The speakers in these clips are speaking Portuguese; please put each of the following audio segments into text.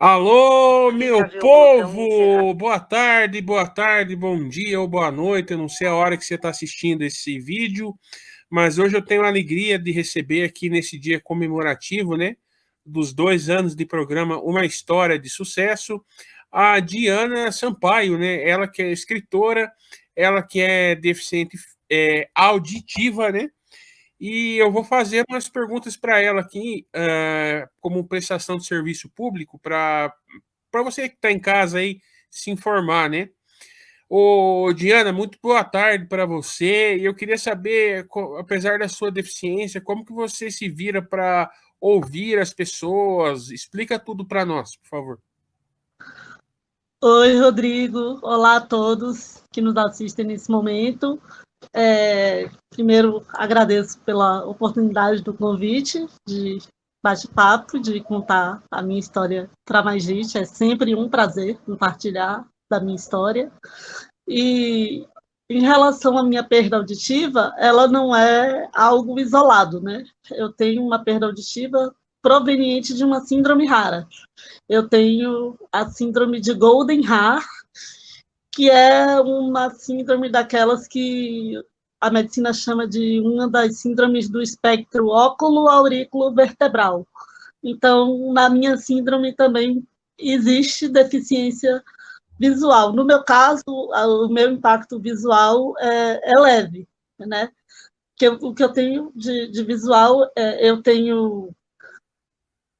Alô, Você meu já viu o botão encerrar? povo! Boa tarde, bom dia ou boa noite. Eu não sei a hora que você está assistindo esse vídeo, mas hoje eu tenho a alegria de receber aqui nesse dia comemorativo, né, dos 2 anos de programa Uma História de Sucesso, a Diana Sampaio, né? Ela que é escritora, ela que é deficiente auditiva, né? E eu vou fazer umas perguntas para ela aqui, como prestação de serviço público, para você que está em casa aí se informar, né? Ô, Diana, muito boa tarde para você. E eu queria saber, apesar da sua deficiência, como que você se vira para ouvir as pessoas? Explica tudo para nós, por favor. Oi, Rodrigo. Olá a todos que nos assistem nesse momento. Primeiro, agradeço pela oportunidade do convite de bate-papo, de contar a minha história para mais gente. É sempre um prazer compartilhar da minha história. E em relação à minha perda auditiva, ela não é algo isolado, né? Eu tenho uma perda auditiva proveniente de uma síndrome rara. Eu tenho a síndrome de Golden Hair, que é uma síndrome daquelas que a medicina chama de uma das síndromes do espectro óculo-aurículo-vertebral. Então, na minha síndrome também existe deficiência visual. No meu caso, o meu impacto visual é leve, né? O que eu tenho de visual, eu tenho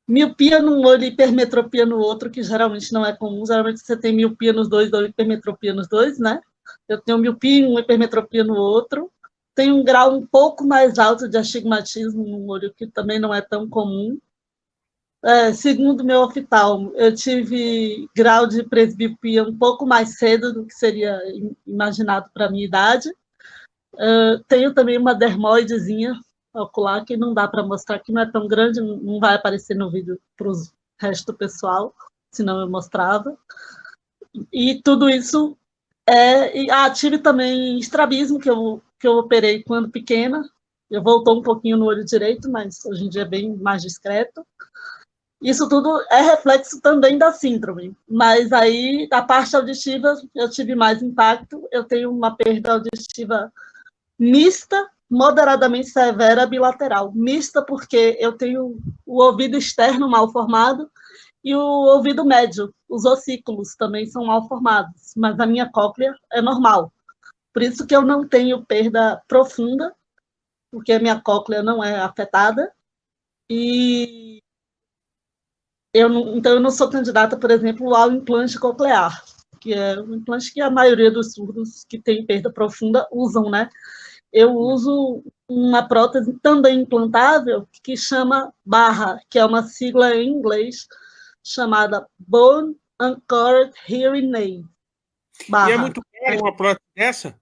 miopia num olho e hipermetropia no outro, que geralmente não é comum. Geralmente você tem miopia nos dois ou hipermetropia nos dois, né? Eu tenho miopia em um, hipermetropia no outro. Tenho um grau um pouco mais alto de astigmatismo no olho, que também não é tão comum. Segundo meu oftalmo, eu tive grau de presbiopia um pouco mais cedo do que seria imaginado para a minha idade. Tenho também uma dermoidezinha ocular que não dá para mostrar, que não é tão grande, não vai aparecer no vídeo para o resto do pessoal, senão eu mostrava. E tudo isso tive também estrabismo, que eu operei quando pequena. Eu voltou um pouquinho no olho direito, mas hoje em dia é bem mais discreto. Isso tudo é reflexo também da síndrome, mas aí, da parte auditiva, eu tive mais impacto. Eu tenho uma perda auditiva mista, moderadamente severa, bilateral. Mista porque eu tenho o ouvido externo mal formado e o ouvido médio, os ossículos também são mal formados, mas a minha cóclea é normal. Por isso que eu não tenho perda profunda, porque a minha cóclea não é afetada. E então eu não sou candidata, por exemplo, ao implante coclear, que é um implante que a maioria dos surdos que têm perda profunda usam, né? Eu uso uma prótese também implantável que chama Barra, que é uma sigla em inglês chamada Bone Anchored Hearing Aid. E é Barra. muito caro uma prótese dessa?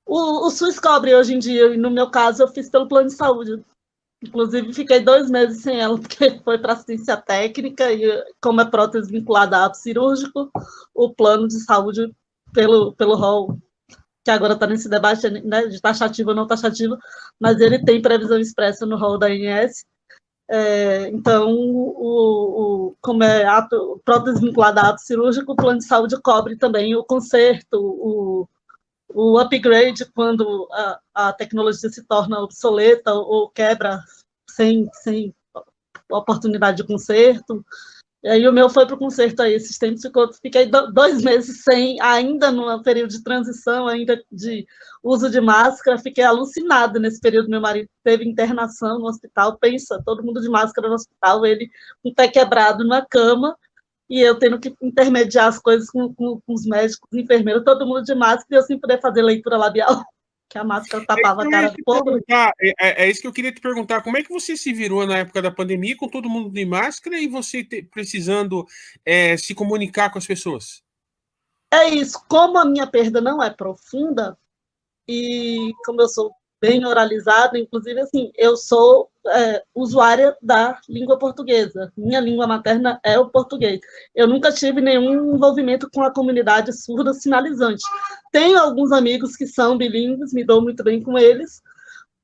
O SUS cobre hoje em dia, e no meu caso eu fiz pelo plano de saúde. Inclusive, fiquei 2 meses sem ela, porque foi para assistência técnica, e como é prótese vinculada a ato cirúrgico, o plano de saúde, pelo rol, que agora está nesse debate, né, de taxativo ou não taxativo, mas ele tem previsão expressa no rol da ANS. Então, como é prótese vinculada a ato cirúrgico, o plano de saúde cobre também o conserto, o upgrade quando a tecnologia se torna obsoleta ou quebra sem oportunidade de conserto. E aí o meu foi para o conserto aí esses tempos, fiquei 2 meses sem, ainda no período de transição, ainda de uso de máscara, fiquei alucinada nesse período. Meu marido teve internação no hospital, pensa, todo mundo de máscara no hospital, ele com o pé quebrado na cama, e eu tendo que intermediar as coisas com os médicos, enfermeiros, todo mundo de máscara, e eu sem poder fazer leitura labial, que a máscara tapava a cara do povo. É isso que eu queria te perguntar. Como é que você se virou na época da pandemia com todo mundo de máscara e você precisando se comunicar com as pessoas? É isso, como a minha perda não é profunda, e como eu sou bem oralizada, inclusive, assim, eu sou usuária da língua portuguesa. Minha língua materna é o português. Eu nunca tive nenhum envolvimento com a comunidade surda sinalizante. Tenho alguns amigos que são bilíngues, me dou muito bem com eles,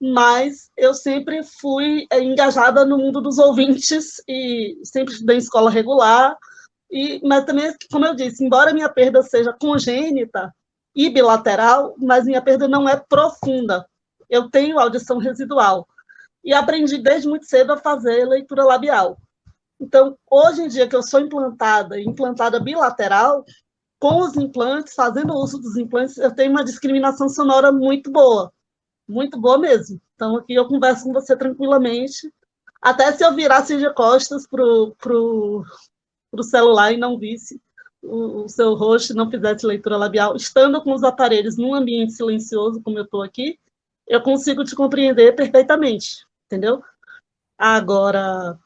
mas eu sempre fui engajada no mundo dos ouvintes e sempre estudei em escola regular, Mas também, como eu disse, embora minha perda seja congênita e bilateral, mas minha perda não é profunda. Eu tenho audição residual. E aprendi desde muito cedo a fazer leitura labial. Então, hoje em dia que eu sou implantada bilateral, com os implantes, fazendo uso dos implantes, eu tenho uma discriminação sonora muito boa mesmo. Então, aqui eu converso com você tranquilamente, até se eu virasse de costas pro celular e não visse o seu rosto, não fizesse leitura labial, estando com os aparelhos num ambiente silencioso, como eu estou aqui, eu consigo te compreender perfeitamente, entendeu? Agora,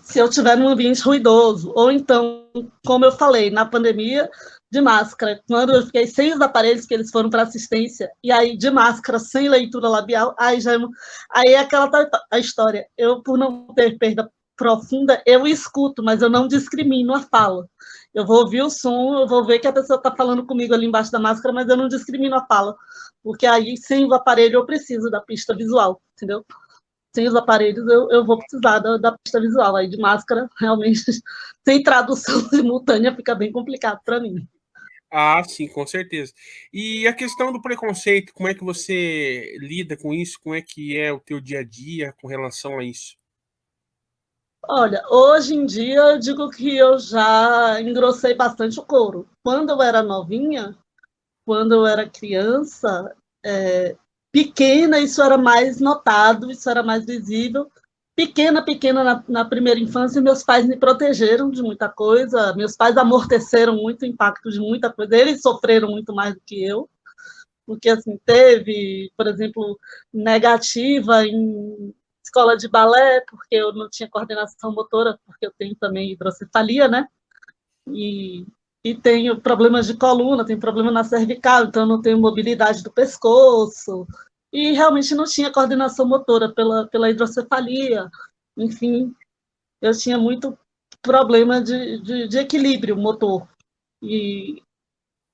se eu estiver num ambiente ruidoso, ou então, como eu falei, na pandemia, de máscara, quando eu fiquei sem os aparelhos, que eles foram para assistência, e aí de máscara, sem leitura labial, aí é aquela a história. Eu, por não ter perda profunda, eu escuto, mas eu não discrimino a fala. Eu vou ouvir o som, eu vou ver que a pessoa está falando comigo ali embaixo da máscara, mas eu não discrimino a fala, porque aí, sem o aparelho, eu preciso da pista visual, entendeu? Sem os aparelhos, eu vou precisar da pista visual. Aí de máscara, realmente, sem tradução simultânea, fica bem complicado para mim. Ah, sim, com certeza. E a questão do preconceito, como é que você lida com isso? Como é que é o teu dia a dia com relação a isso? Olha, hoje em dia eu digo que eu já engrossei bastante o couro. Quando eu era novinha, quando eu era criança, pequena, isso era mais notado, isso era mais visível. Pequena na primeira infância, meus pais me protegeram de muita coisa, meus pais amorteceram muito o impacto de muita coisa, eles sofreram muito mais do que eu, porque assim, teve, por exemplo, negativa em escola de balé, porque eu não tinha coordenação motora, porque eu tenho também hidrocefalia, né? E, e tenho problemas de coluna, tenho problema na cervical, então eu não tenho mobilidade do pescoço, e realmente não tinha coordenação motora pela hidrocefalia, enfim, eu tinha muito problema de equilíbrio motor, e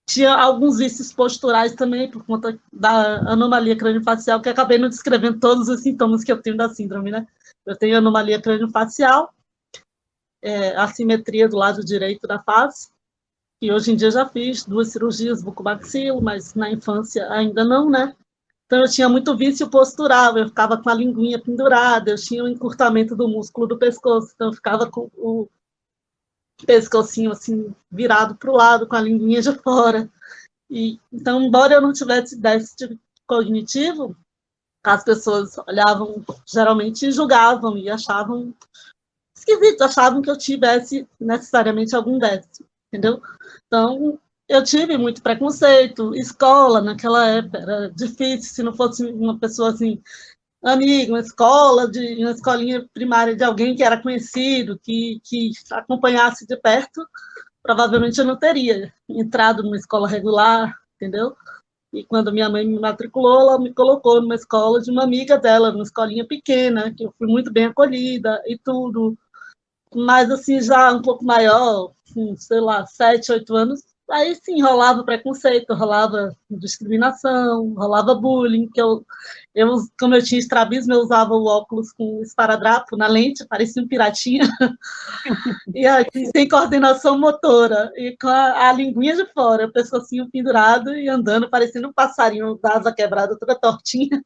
tinha alguns vícios posturais também, por conta da anomalia craniofacial, que acabei não descrevendo todos os sintomas que eu tenho da síndrome, né? Eu tenho anomalia craniofacial, assimetria do lado direito da face, que hoje em dia já fiz 2 cirurgias bucomaxilo, mas na infância ainda não, né? Então eu tinha muito vício postural, eu ficava com a linguinha pendurada, eu tinha um encurtamento do músculo do pescoço, então eu ficava com o pescocinho assim virado para o lado, com a linguinha de fora. Então, embora eu não tivesse déficit cognitivo, as pessoas olhavam geralmente e julgavam e achavam esquisito, achavam que eu tivesse necessariamente algum déficit, entendeu? Então, eu tive muito preconceito, escola naquela época era difícil, se não fosse uma pessoa assim, amiga, uma escolinha primária de alguém que era conhecido, que acompanhasse de perto, provavelmente eu não teria entrado numa escola regular, entendeu? E quando minha mãe me matriculou, ela me colocou numa escola de uma amiga dela, numa escolinha pequena, que eu fui muito bem acolhida e tudo. Mas, assim, já um pouco maior, sei lá, 7, 8 anos, aí sim rolava preconceito, rolava discriminação, rolava bullying, que como eu tinha estrabismo, eu usava o óculos com esparadrapo na lente, parecia um piratinha, e aí, sem coordenação motora, e com a linguinha de fora, o pescocinho pendurado e andando, parecendo um passarinho da asa quebrada, toda tortinha.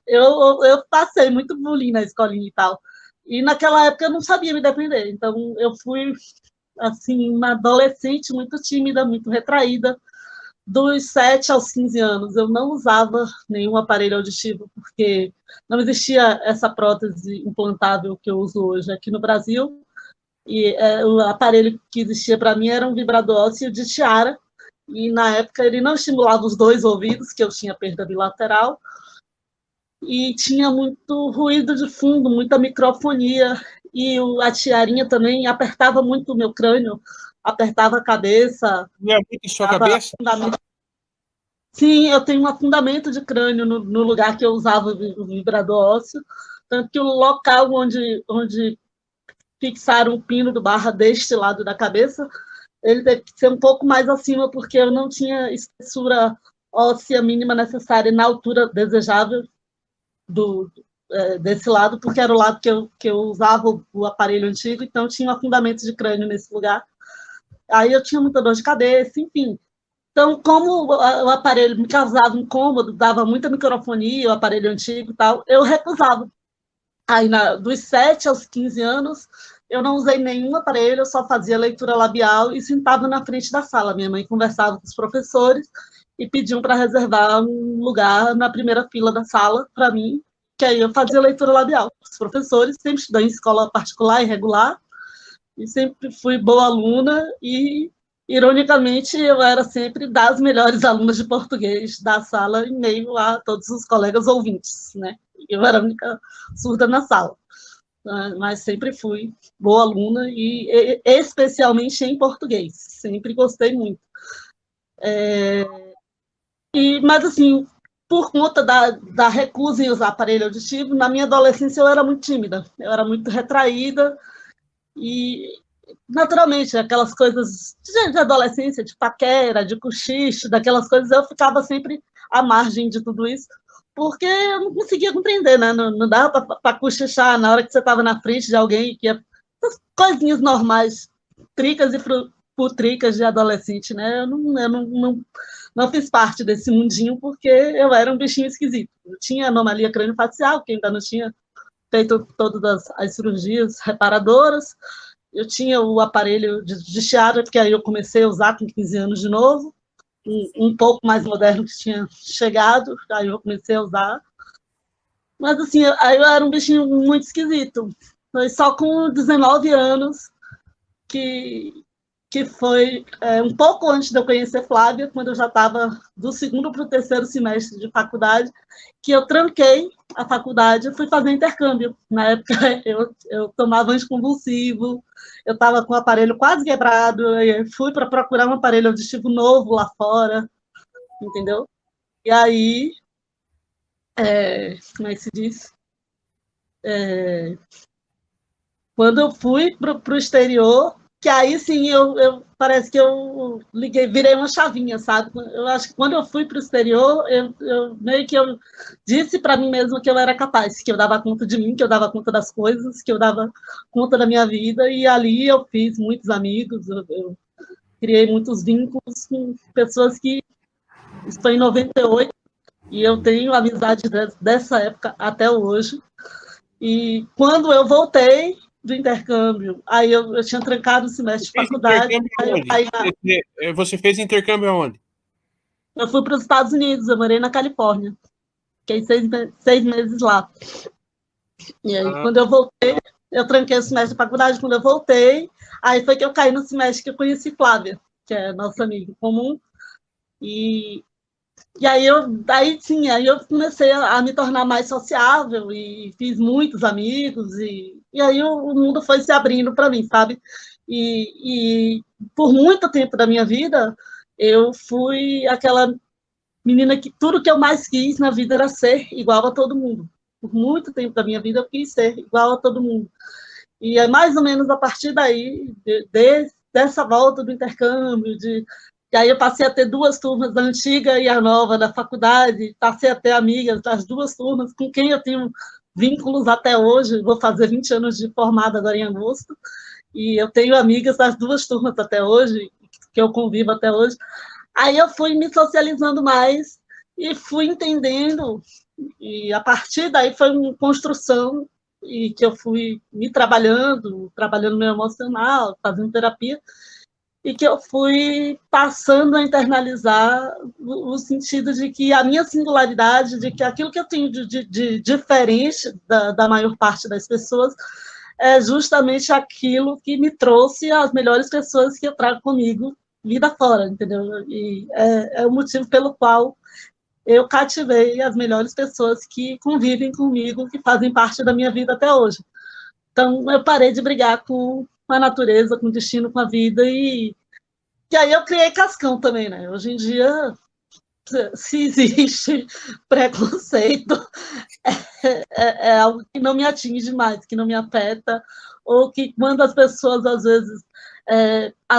Eu passei muito bullying na escolinha e tal. E naquela época eu não sabia me defender, então eu fui, assim, uma adolescente muito tímida, muito retraída. Dos 7 aos 15 anos, eu não usava nenhum aparelho auditivo, porque não existia essa prótese implantável que eu uso hoje aqui no Brasil, e o aparelho que existia para mim era um vibrador ósseo de tiara, e na época ele não estimulava os 2 ouvidos, que eu tinha perda bilateral, e tinha muito ruído de fundo, muita microfonia, e a tiarinha também apertava muito o meu crânio, apertava a cabeça, Não é muito em sua dava cabeça? afundamento. Sim, eu tenho um afundamento de crânio no lugar que eu usava o vibrador ósseo, tanto que o local onde fixaram o pino do barra deste lado da cabeça, ele teve que ser um pouco mais acima, porque eu não tinha espessura óssea mínima necessária na altura desejável desse lado, porque era o lado que eu usava o aparelho antigo, então tinha um afundamento de crânio nesse lugar. Aí eu tinha muita dor de cabeça, enfim. Então, como o aparelho me causava incômodo, dava muita microfonia, o aparelho antigo e tal, eu recusava. Aí, dos 7 aos 15 anos, eu não usei nenhum aparelho, eu só fazia leitura labial e sentava na frente da sala. Minha mãe conversava com os professores e pediam para reservar um lugar na primeira fila da sala para mim, que aí eu fazia leitura labial. Os professores, sempre estudei em escola particular e regular, e sempre fui boa aluna e, ironicamente, eu era sempre das melhores alunas de português da sala, em meio a todos os colegas ouvintes, né? Eu era a única surda na sala, mas sempre fui boa aluna e especialmente em português, sempre gostei muito. Mas, assim, por conta da recusa em usar aparelho auditivo, na minha adolescência eu era muito tímida, eu era muito retraída e, naturalmente, aquelas coisas de adolescência, de paquera, de cochicho, daquelas coisas, eu ficava sempre à margem de tudo isso, porque eu não conseguia compreender, né? Não dava para cochichar na hora que você estava na frente de alguém que ia... Essas coisinhas normais, tricas e putricas de adolescente, né? Eu não fiz parte desse mundinho porque eu era um bichinho esquisito. Eu tinha anomalia craniofacial, que ainda não tinha feito todas as cirurgias reparadoras. Eu tinha o aparelho de chiado, que aí eu comecei a usar com 15 anos de novo, um pouco mais moderno que tinha chegado, aí eu comecei a usar. Mas, assim, aí eu era um bichinho muito esquisito. Foi só com 19 anos que foi um pouco antes de eu conhecer Flávia, quando eu já estava do segundo para o terceiro semestre de faculdade, que eu tranquei a faculdade e fui fazer intercâmbio. Na época, eu tomava anticonvulsivo, eu estava com o aparelho quase quebrado, fui para procurar um aparelho auditivo novo lá fora, entendeu? E aí, como é que se diz? Quando eu fui para o exterior, que aí sim parece que eu virei uma chavinha, sabe? Eu acho que quando eu fui para o exterior, eu meio que eu disse para mim mesma que eu era capaz, que eu dava conta de mim, que eu dava conta das coisas, que eu dava conta da minha vida, e ali eu fiz muitos amigos, eu criei muitos vínculos com pessoas que estão em 98, e eu tenho amizade dessa época até hoje. E quando eu voltei do intercâmbio, aí eu tinha trancado o semestre de faculdade. Você fez intercâmbio aonde? Eu fui para os Estados Unidos, eu morei na Califórnia. Fiquei 6 meses lá. E aí, quando eu voltei, eu tranquei o semestre de faculdade. Quando eu voltei, aí foi que eu caí no semestre que eu conheci Flávia, que é nossa amiga comum. E aí eu comecei a me tornar mais sociável e fiz muitos amigos, e aí o mundo foi se abrindo para mim, sabe? E por muito tempo da minha vida, eu fui aquela menina que tudo que eu mais quis na vida era ser igual a todo mundo. Por muito tempo da minha vida, eu quis ser igual a todo mundo. E é mais ou menos a partir daí, dessa volta do intercâmbio, e aí eu passei a ter 2 turmas, a antiga e a nova da faculdade, passei a ter amigas das 2 turmas, com quem eu tenho vínculos até hoje, vou fazer 20 anos de formada agora em agosto, e eu tenho amigas das 2 turmas até hoje, que eu convivo até hoje. Aí eu fui me socializando mais e fui entendendo, e a partir daí foi uma construção, e que eu fui me trabalhando meu emocional, fazendo terapia, e que eu fui passando a internalizar o sentido de que a minha singularidade, de que aquilo que eu tenho de diferente da maior parte das pessoas, é justamente aquilo que me trouxe as melhores pessoas que eu trago comigo vida fora, entendeu? E é o motivo pelo qual eu cativei as melhores pessoas que convivem comigo, que fazem parte da minha vida até hoje. Então, eu parei de brigar com a natureza, com o destino, com a vida, e aí eu criei cascão também, né? Hoje em dia, se existe preconceito, é algo que não me atinge mais, que não me afeta, ou que quando as pessoas, às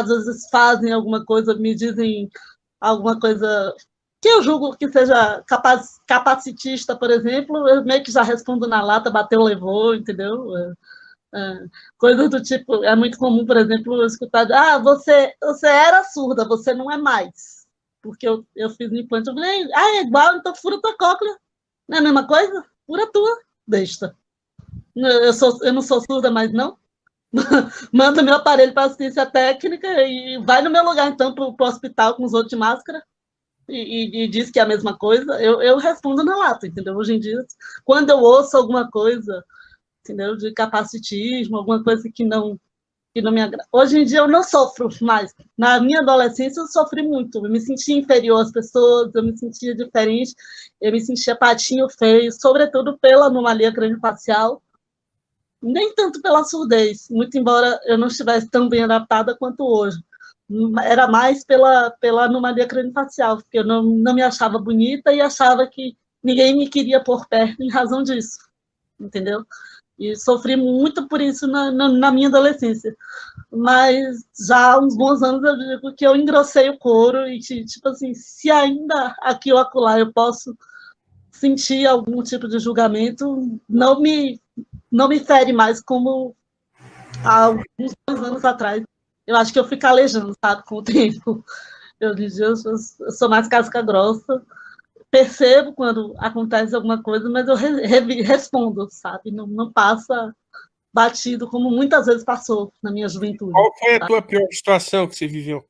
vezes fazem alguma coisa, me dizem alguma coisa que eu julgo que seja capacitista, por exemplo, eu meio que já respondo na lata, bateu, levou, entendeu? Coisa do tipo, é muito comum, por exemplo, eu escutar, você era surda, você não é mais. Porque eu fiz um implante, eu falei, é igual, então fura tua cóclea. Não é a mesma coisa? Fura tua, besta. Eu não sou surda, mas não. Manda meu aparelho para assistência técnica e vai no meu lugar, então, para o hospital com os outros de máscara e diz que é a mesma coisa. Eu respondo na lata, entendeu? Hoje em dia, quando eu ouço alguma coisa, entendeu, de capacitismo, alguma coisa que não me agrada. Hoje em dia eu não sofro mais. Na minha adolescência eu sofri muito. Eu me sentia inferior às pessoas, eu me sentia diferente, eu me sentia patinho feio, sobretudo pela anomalia craniofacial, nem tanto pela surdez, muito embora eu não estivesse tão bem adaptada quanto hoje. Era mais pela anomalia craniofacial, porque eu não me achava bonita e achava que ninguém me queria por perto em razão disso, entendeu? E sofri muito por isso na minha adolescência. Mas já há uns bons anos eu digo que eu engrossei o couro e, tipo assim, se ainda aqui ou acolá eu posso sentir algum tipo de julgamento, não me fere mais como há alguns 2 anos atrás. Eu acho que eu fui calejando, sabe, com o tempo. Eu disse, eu sou mais casca grossa, percebo quando acontece alguma coisa, mas eu respondo, sabe? Não passa batido, como muitas vezes passou na minha juventude. Qual foi a tua pior situação que você viveu?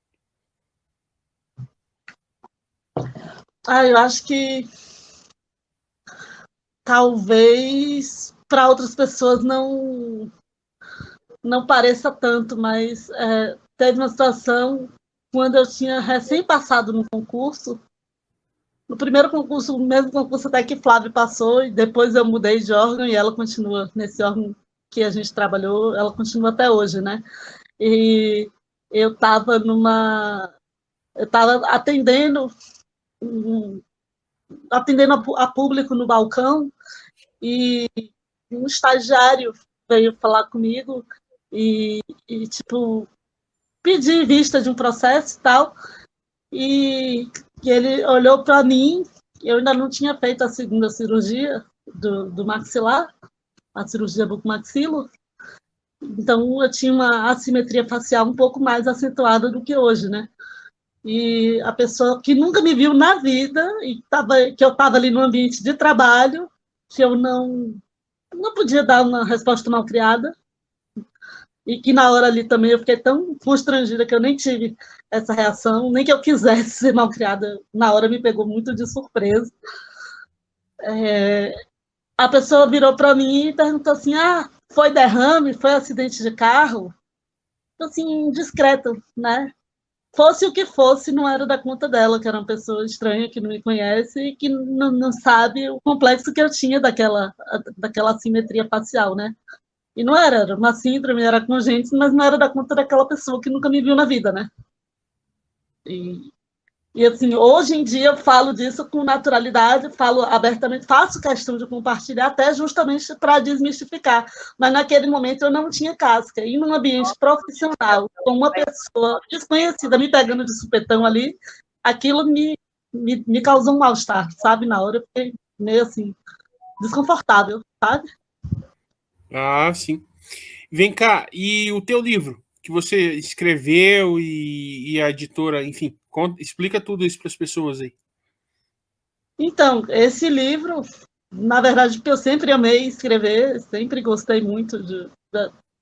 Eu acho que talvez para outras pessoas não pareça tanto, mas teve uma situação quando eu tinha recém passado no concurso. No primeiro concurso, o mesmo concurso até que Flávio passou, e depois eu mudei de órgão e ela continua nesse órgão que a gente trabalhou, ela continua até hoje, né? E eu estava atendendo a público no balcão e um estagiário veio falar comigo tipo, pedir vista de um processo e tal, e ele olhou para mim, eu ainda não tinha feito a segunda cirurgia do maxilar, a cirurgia bucomaxilo, então eu tinha uma assimetria facial um pouco mais acentuada do que hoje, né? E a pessoa que nunca me viu na vida, que eu estava ali no ambiente de trabalho, que eu não podia dar uma resposta mal criada, e que na hora ali também eu fiquei tão constrangida que eu nem tive essa reação, nem que eu quisesse ser mal criada, na hora me pegou muito de surpresa. A pessoa virou para mim e perguntou assim, foi derrame, foi acidente de carro? Assim, discreto, né? Fosse o que fosse, não era da conta dela, que era uma pessoa estranha, que não me conhece e que não sabe o complexo que eu tinha daquela assimetria facial, né? E não era uma síndrome, era congênito, mas não era da conta daquela pessoa que nunca me viu na vida, né? E assim, hoje em dia eu falo disso com naturalidade, falo abertamente, faço questão de compartilhar, até justamente para desmistificar. Mas naquele momento eu não tinha casca. E num ambiente profissional, com uma pessoa desconhecida me pegando de supetão ali, aquilo me causou um mal-estar, sabe? Na hora eu fiquei meio assim, desconfortável, sabe? Sim. Vem cá, e o teu livro que você escreveu e a editora, enfim, explica tudo isso para as pessoas aí. Então, esse livro, na verdade, porque eu sempre amei escrever, sempre gostei muito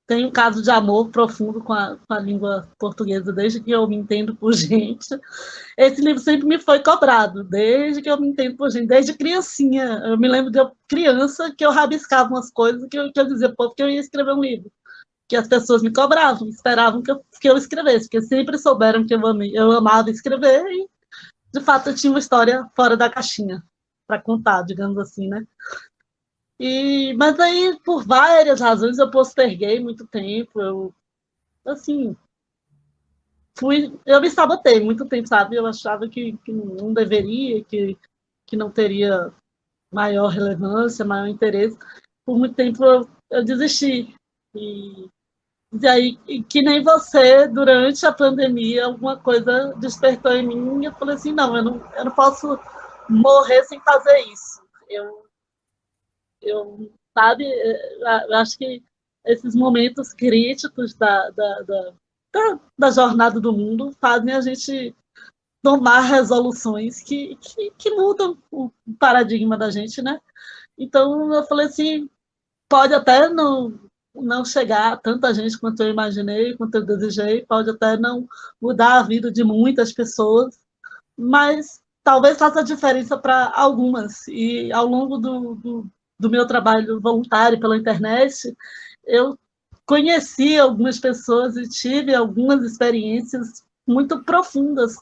tenho um caso de amor profundo com a língua portuguesa, desde que eu me entendo por gente. Esse livro sempre me foi cobrado, desde que eu me entendo por gente, desde criancinha. Eu me lembro de eu criança que eu rabiscava umas coisas que eu dizia, pô, que eu ia escrever um livro. Que as pessoas me cobravam, esperavam que eu escrevesse, porque sempre souberam que eu amava escrever e, de fato, eu tinha uma história fora da caixinha para contar, digamos assim, né? Mas aí, por várias razões, eu posterguei muito tempo, assim, eu me sabotei muito tempo, sabe? Eu achava que não deveria, que não teria maior relevância, maior interesse. Por muito tempo eu desisti. E aí, que nem você, durante a pandemia, alguma coisa despertou em mim e eu falei assim, não, eu não posso morrer sem fazer isso. Sabe, eu acho que esses momentos críticos da jornada do mundo fazem a gente tomar resoluções que mudam o paradigma da gente, né? Então, eu falei assim, pode até não chegar a tanta gente quanto eu imaginei, quanto eu desejei, pode até não mudar a vida de muitas pessoas, mas talvez faça diferença para algumas. E ao longo do meu trabalho voluntário pela internet, eu conheci algumas pessoas e tive algumas experiências muito profundas,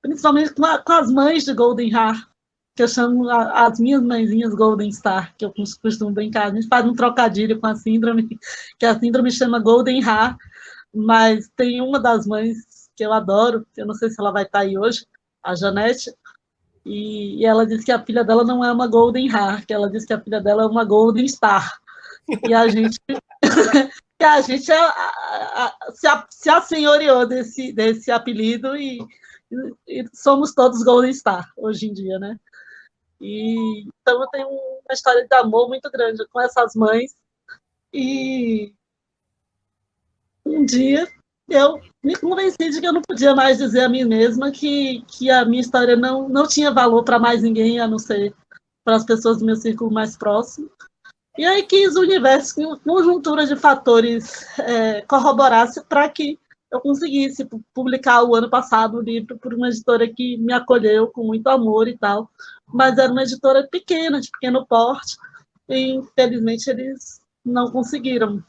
principalmente com as mães de Golden Heart, que eu chamo as minhas mãezinhas Golden Star, que eu costumo brincar. A gente faz um trocadilho com a síndrome, que a síndrome chama Golden Heart, mas tem uma das mães que eu adoro, que eu não sei se ela vai estar aí hoje, a Janete, e ela disse que a filha dela não é uma Golden Heart, que ela disse que a filha dela é uma Golden Star. E a gente se assenhoreou desse apelido e somos todos Golden Star hoje em dia, né? Então eu tenho uma história de amor muito grande com essas mães e um dia eu me convenci de que eu não podia mais dizer a mim mesma que a minha história não tinha valor para mais ninguém, a não ser para as pessoas do meu círculo mais próximo. E aí quis o universo, com conjuntura de fatores, corroborasse para que eu conseguisse publicar o ano passado o livro por uma editora que me acolheu com muito amor e tal, mas era uma editora pequena, de pequeno porte, e infelizmente eles não conseguiram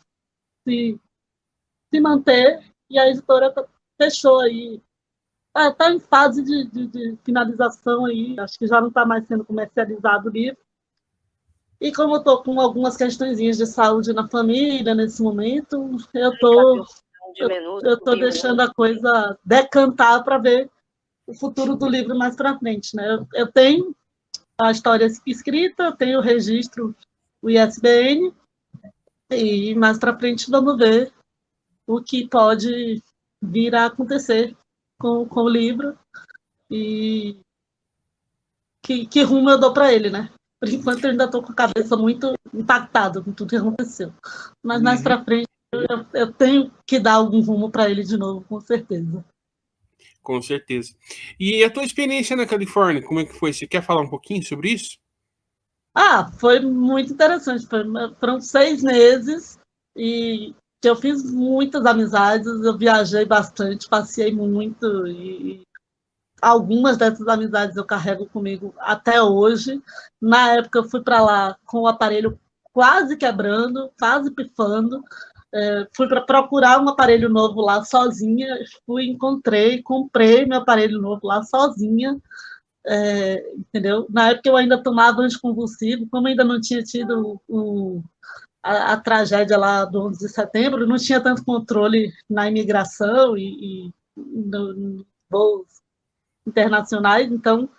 se manter, e a editora fechou aí. Está em fase de finalização aí, acho que já não está mais sendo comercializado o livro. E como eu estou com algumas questõezinhas de saúde na família nesse momento, eu estou deixando a coisa decantar para ver o futuro do livro mais para frente, né? Eu tenho a história escrita, eu tenho o registro, o ISBN, e mais para frente vamos ver o que pode vir a acontecer com o livro e que rumo eu dou para ele, né? Por enquanto eu ainda estou com a cabeça muito impactada com tudo que aconteceu. Mas mais para frente eu tenho que dar algum rumo para ele de novo, com certeza. Com certeza. E a tua experiência na Califórnia, como é que foi? Você quer falar um pouquinho sobre isso? Foi muito interessante. Foram 6 meses e que eu fiz muitas amizades, eu viajei bastante, passei muito e algumas dessas amizades eu carrego comigo até hoje. Na época eu fui para lá com o aparelho quase quebrando, quase pifando. Fui para procurar um aparelho novo lá sozinha, encontrei, comprei meu aparelho novo lá sozinha, entendeu? Na época eu ainda tomava anticonvulsivo, como ainda não tinha tido a tragédia lá do 11 de setembro, não tinha tanto controle na imigração e no voos internacionais, então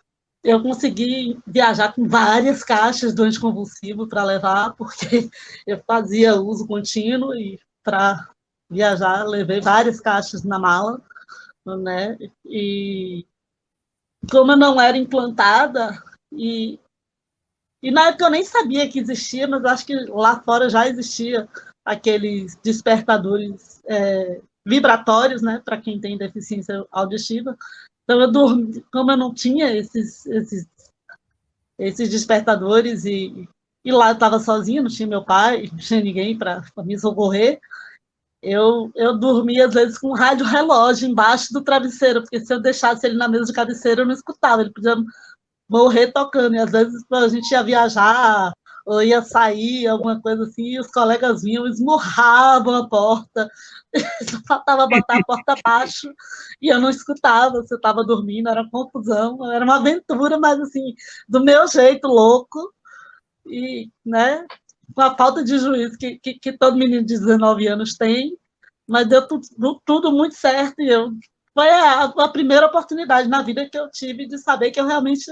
eu consegui viajar com várias caixas do anticonvulsivo para levar, porque eu fazia uso contínuo e para viajar levei várias caixas na mala, né? E como eu não era implantada e na época eu nem sabia que existia, mas acho que lá fora já existia aqueles despertadores vibratórios, né, para quem tem deficiência auditiva. Então eu dormi, como eu não tinha esses despertadores e lá eu estava sozinha, não tinha meu pai, não tinha ninguém para me socorrer, eu dormia às vezes com um rádio relógio embaixo do travesseiro, porque se eu deixasse ele na mesa de cabeceira eu não escutava, ele podia morrer tocando, e às vezes a gente ia viajar ou ia sair, alguma coisa assim, e os colegas vinham, esmurravam a porta, só faltava botar a porta abaixo, e eu não escutava, você estava dormindo, era uma confusão, era uma aventura, mas assim, do meu jeito louco, e, né, com a falta de juízo que todo menino de 19 anos tem, mas deu tudo muito certo, e foi a primeira oportunidade na vida que eu tive de saber que eu realmente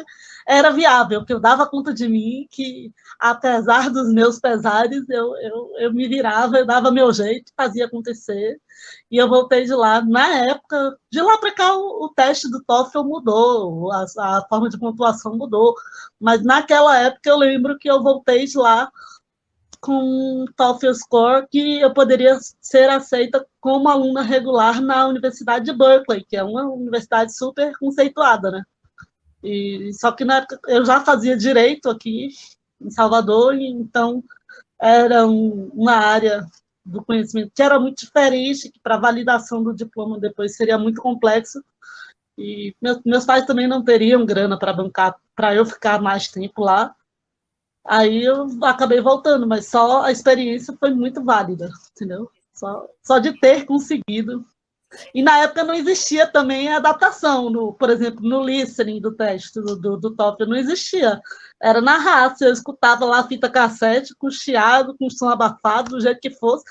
era viável, que eu dava conta de mim, que apesar dos meus pesares, eu me virava, eu dava meu jeito, fazia acontecer, e eu voltei de lá. Na época, de lá para cá, o teste do TOEFL mudou, a forma de pontuação mudou, mas naquela época eu lembro que eu voltei de lá com TOEFL score que eu poderia ser aceita como aluna regular na Universidade de Berkeley, que é uma universidade super conceituada, né? Só que na época eu já fazia direito aqui em Salvador, e então era uma área do conhecimento que era muito diferente, que para validação do diploma depois seria muito complexo, e meus pais também não teriam grana para bancar, para eu ficar mais tempo lá. Aí eu acabei voltando, mas só a experiência foi muito válida, entendeu? Só de ter conseguido. E na época não existia também a adaptação, por exemplo, no listening do teste do TOEFL, não existia. Era na raça, eu escutava lá a fita cassete, com chiado, com som abafado, do jeito que fosse,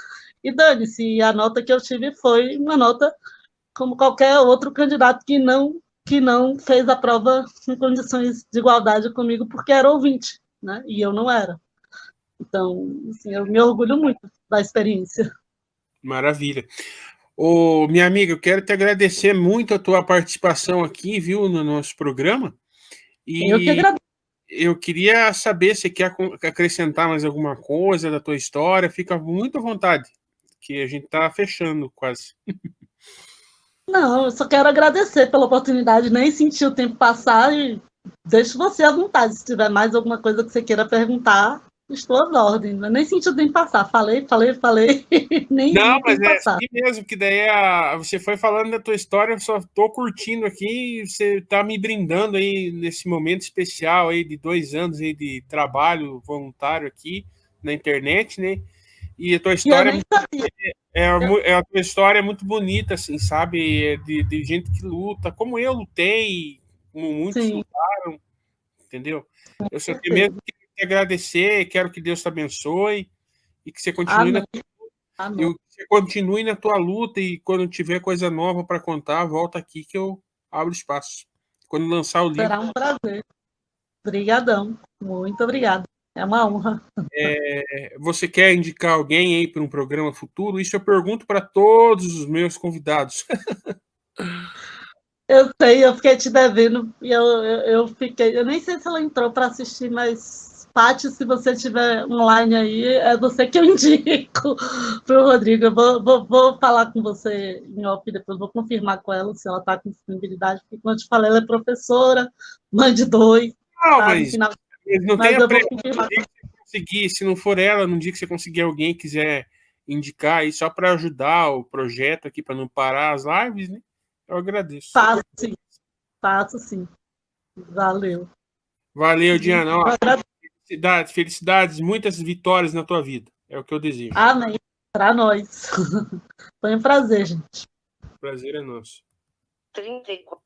e dane-se. E a nota que eu tive foi uma nota como qualquer outro candidato que não fez a prova em condições de igualdade comigo, porque era ouvinte, né? E eu não era. Então, assim, eu me orgulho muito da experiência. Maravilha. Ô, minha amiga, eu quero te agradecer muito a tua participação aqui, viu, no nosso programa. Eu que E agradeço. eu queria saber se quer acrescentar mais alguma coisa da tua história. Fica muito à vontade, que a gente está fechando quase. Não, eu só quero agradecer pela oportunidade, nem senti o tempo passar, e deixo você à vontade. Se tiver mais alguma coisa que você queira perguntar, estou às ordens. Eu nem senti o tempo passar. Falei, nem vi Não, o mas tempo é passar. assim mesmo, que daí você foi falando da tua história, eu só tô curtindo aqui, e você tá me brindando aí nesse momento especial aí de 2 anos aí de trabalho voluntário aqui na internet, né? E a tua E eu história nem sabia. a tua história é muito bonita, assim, sabe? É de gente que luta, como eu lutei, como muitos Sim, lutaram, entendeu? com Eu só tenho mesmo certeza. que te agradecer, quero que Deus te abençoe e que você continue Amém, amém. você continue na tua luta, e quando tiver coisa nova para contar, volta aqui que eu abro espaço. Quando lançar o livro, Será um prazer. Obrigadão. Muito obrigada. É uma honra. você quer indicar alguém aí para um programa futuro? Isso eu pergunto para todos os meus convidados. Eu sei, eu fiquei te devendo, e eu fiquei. Eu nem sei se ela entrou para assistir, mas, Paty, se você estiver online aí, é você que eu indico para o Rodrigo. Eu vou falar com você em off depois, vou confirmar com ela se ela está com disponibilidade, porque, como eu te falei, ela é professora, mãe de dois, Não, tá no mas final. não Mas tenha eu vou pressa. confirmar. Se não for ela, num dia que você conseguir alguém quiser indicar aí só para ajudar o projeto aqui, para não parar as lives, né? Eu agradeço. Faço sim, faço sim. Valeu. Valeu, Diana. Ó, Agradeço. felicidades, muitas vitórias na tua vida. É o que eu desejo. Amém. Para nós. Foi um prazer, gente. O prazer é nosso. 34.